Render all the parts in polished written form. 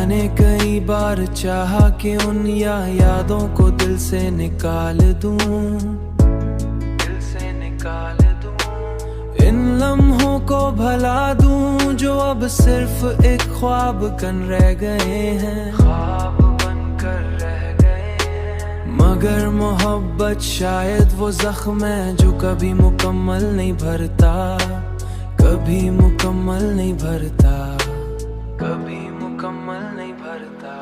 मैंने कई बार चाहा कि उन यादों को दिल से निकाल दूं, दिल से निकाल दूं। इन लम्हों को भला दूं जो अब सिर्फ एक ख्वाब कन रह गए हैं, ख्वाब बनकर रह गए हैं। मगर मोहब्बत शायद वो जख्म है जो कभी मुकम्मल नहीं भरता, कभी मुकम्मल नहीं भरता, कभी मुकम्मल नहीं भरता।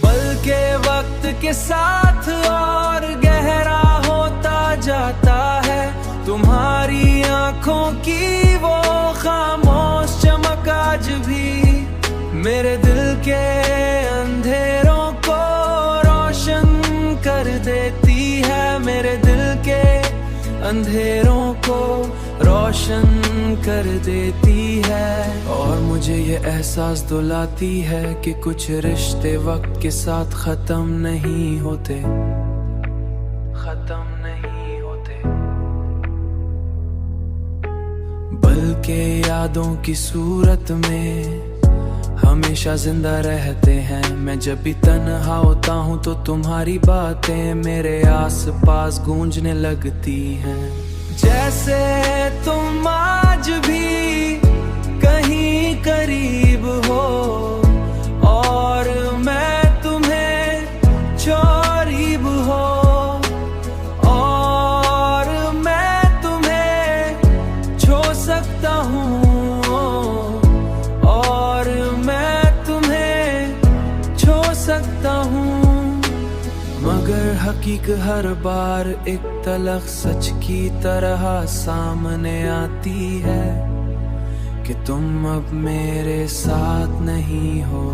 बल्कि वक्त के साथ और गहरा होता जाता है तुम्हारी आंखों की वो खामोश चमक आज भी मेरे दिल के अंधेरों को रोशन कर देती है, मेरे दिल के अंधेरों को रोशन कर देती है। और मुझे ये एहसास दिलाती है कि कुछ रिश्ते वक्त के साथ खत्म नहीं होते, खत्म नहीं होते, बल्कि यादों की सूरत में हमेशा जिंदा रहते हैं। मैं जब भी तन्हा होता हूँ तो तुम्हारी बातें मेरे आस पास गूंजने लगती हैं, जैसे तुम आज भी कहीं करीब हो और मैं तुम्हें करीब हो, और मैं तुम्हें छू सकता हूँ, और मैं तुम्हें छू सकता हूँ। मगर हकीकत हर बार एक तलख सच की तरह सामने आती है कि तुम अब मेरे साथ नहीं हो।